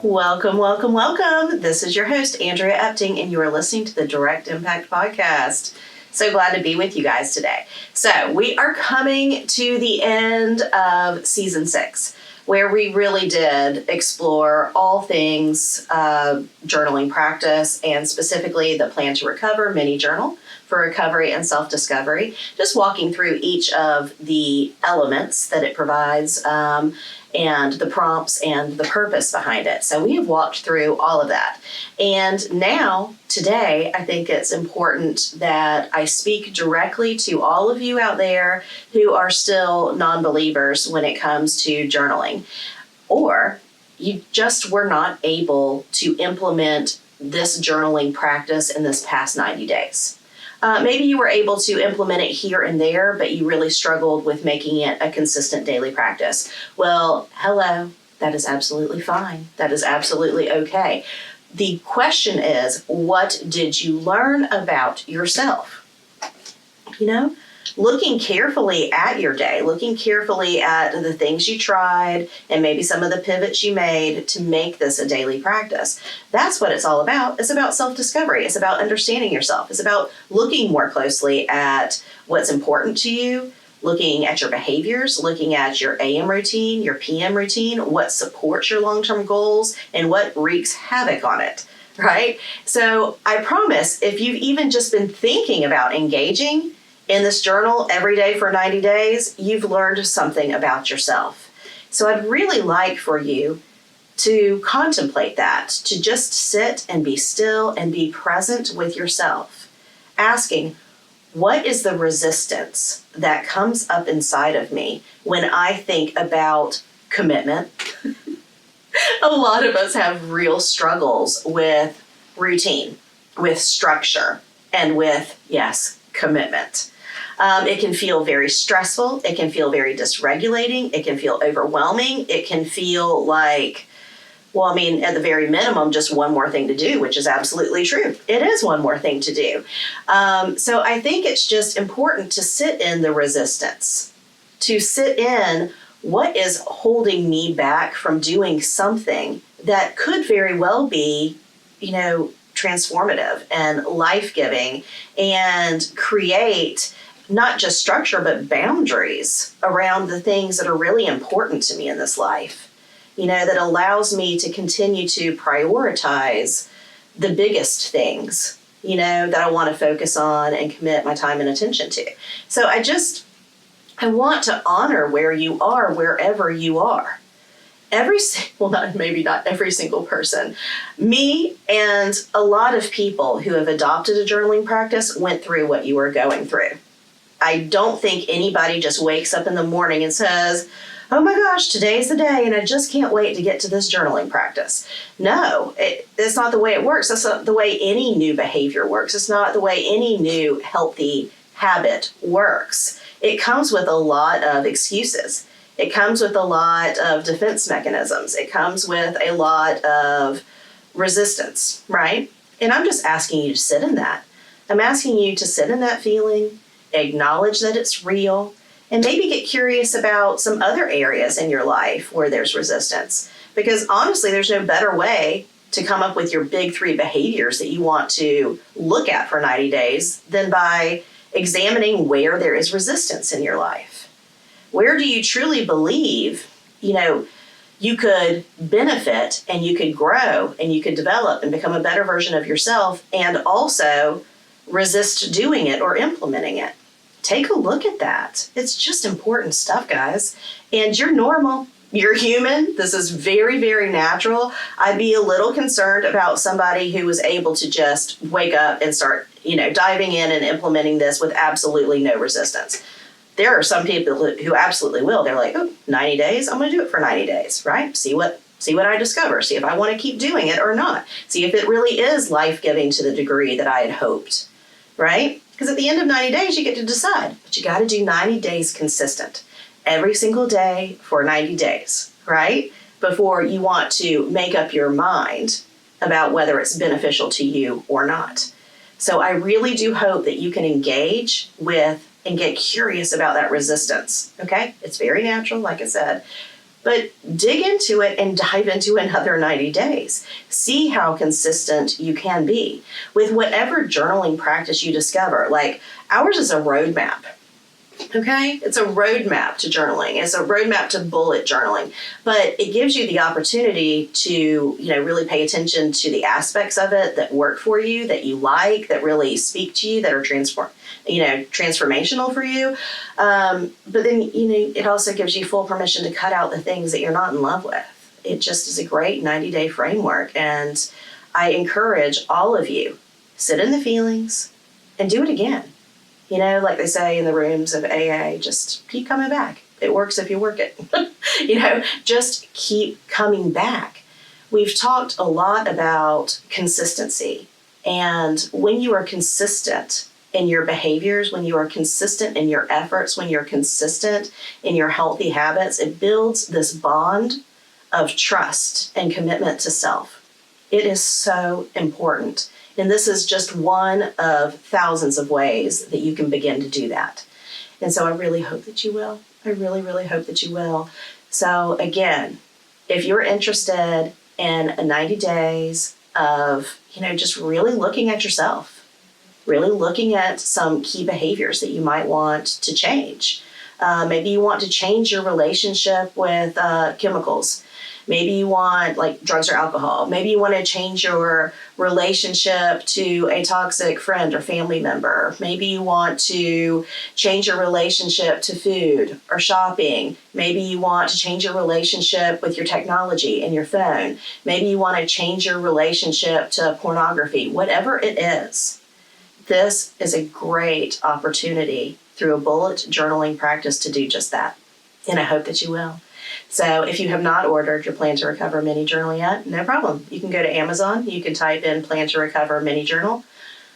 Welcome, welcome, welcome. This is your host, Andrea, and you are listening to the Direct Impact Podcast. So glad to be with you guys today. So we are coming to the end of season 6, where we really did explore all things journaling practice, and specifically the Plan to Recover mini journal for recovery and self-discovery, just walking through each of the elements that it provides, and the prompts and the purpose behind it. So we have walked through all of that. And now, today, I think it's important that I speak directly to all of you out there who are still non-believers when it comes to journaling, or you just were not able to implement this journaling practice in this past 90 days. Maybe you were able to implement it here and there, but you really struggled with making it a consistent daily practice. Well, hello, that is absolutely fine. That is absolutely okay. The question is, what did you learn about yourself? Looking carefully at your day, looking carefully at the things you tried and maybe some of the pivots you made to make this a daily practice. That's what it's all about. It's about self-discovery. It's about understanding yourself. It's about looking more closely at what's important to you, looking at your behaviors, looking at your AM routine, your PM routine, what supports your long-term goals, and what wreaks havoc on it, right? So I promise, if you've even just been thinking about engaging in this journal every day for 90 days, you've learned something about yourself. So I'd really like for you to contemplate that, to just sit and be still and be present with yourself, asking, what is the resistance that comes up inside of me when I think about commitment? A lot of us have real struggles with routine, with structure, and with, yes, commitment. It can feel very stressful. It can feel very dysregulating. It can feel overwhelming. It can feel like, at the very minimum, just one more thing to do, which is absolutely true. It is one more thing to do. So I think it's just important to sit in the resistance, to sit in what is holding me back from doing something that could very well be, transformative and life-giving, and create not just structure, but boundaries around the things that are really important to me in this life, that allows me to continue to prioritize the biggest things, that I want to focus on and commit my time and attention to. So I want to honor where you are, wherever you are. Maybe not every single person. Me and a lot of people who have adopted a journaling practice went through what you were going through. I don't think anybody just wakes up in the morning and says, oh my gosh, today's the day and I just can't wait to get to this journaling practice. No, it's not the way it works. That's not the way any new behavior works. It's not the way any new healthy habit works. It comes with a lot of excuses. It comes with a lot of defense mechanisms. It comes with a lot of resistance, right? And I'm just asking you to sit in that. I'm asking you to sit in that feeling, acknowledge that it's real, and maybe get curious about some other areas in your life where there's resistance. Because honestly, there's no better way to come up with your big 3 behaviors that you want to look at for 90 days than by examining where there is resistance in your life. Where do you truly believe, you could benefit and you could grow and you could develop and become a better version of yourself, and also resist doing it or implementing it? Take a look at that. It's just important stuff, guys. And you're normal. You're human. This is very, very natural. I'd be a little concerned about somebody who was able to just wake up and start, diving in and implementing this with absolutely no resistance. There are some people who absolutely will. They're like, 90 days, I'm going to do it for 90 days, right? See what I discover. See if I want to keep doing it or not. See if it really is life-giving to the degree that I had hoped, right? Because at the end of 90 days, you get to decide. But you got to do 90 days consistent. Every single day for 90 days, right? Before you want to make up your mind about whether it's beneficial to you or not. So I really do hope that you can engage with and get curious about that resistance, okay? It's very natural, like I said. But dig into it and dive into another 90 days. See how consistent you can be with whatever journaling practice you discover. Like ours is a roadmap. Okay, it's a roadmap to journaling. It's a roadmap to bullet journaling, but it gives you the opportunity to, really pay attention to the aspects of it that work for you, that you like, that really speak to you, that are transformational for you. But then, it also gives you full permission to cut out the things that you're not in love with. It just is a great 90-day framework, and I encourage all of you, sit in the feelings and do it again. Like they say in the rooms of AA, just keep coming back. It works if you work it. Just keep coming back. We've talked a lot about consistency. And when you are consistent in your behaviors, when you are consistent in your efforts, when you're consistent in your healthy habits, it builds this bond of trust and commitment to self. It is so important. And this is just one of thousands of ways that you can begin to do that. And so I really hope that you will. I really, really hope that you will. So again, if you're interested in 90 days of, just really looking at yourself, really looking at some key behaviors that you might want to change. Maybe you want to change your relationship with chemicals. Maybe you want drugs or alcohol. Maybe you want to change your relationship to a toxic friend or family member. Maybe you want to change your relationship to food or shopping. Maybe you want to change your relationship with your technology and your phone. Maybe you want to change your relationship to pornography. Whatever it is, this is a great opportunity through a bullet journaling practice to do just that. And I hope that you will. So if you have not ordered your Plan to Recover mini journal yet, no problem. You can go to Amazon. You can type in Plan to Recover mini journal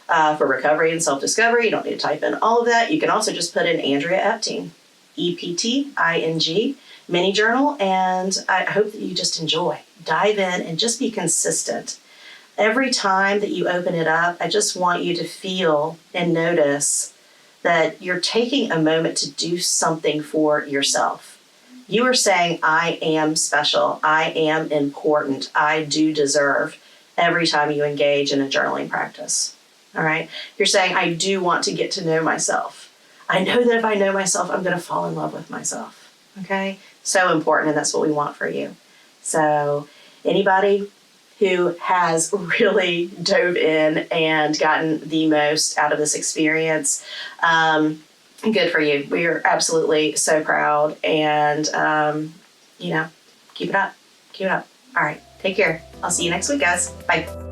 for recovery and self-discovery. You don't need to type in all of that. You can also just put in Andrea Epting, EPTING, mini journal. And I hope that you just enjoy. Dive in and just be consistent. Every time that you open it up, I just want you to feel and notice that you're taking a moment to do something for yourself. You are saying, I am special, I am important, I do deserve, every time you engage in a journaling practice. All right? You're saying, I do want to get to know myself. I know that if I know myself, I'm going to fall in love with myself. Okay? So important, and that's what we want for you. So anybody who has really dove in and gotten the most out of this experience, good for you. We are absolutely so proud, and, keep it up. Keep it up. All right. Take care. I'll see you next week, guys. Bye.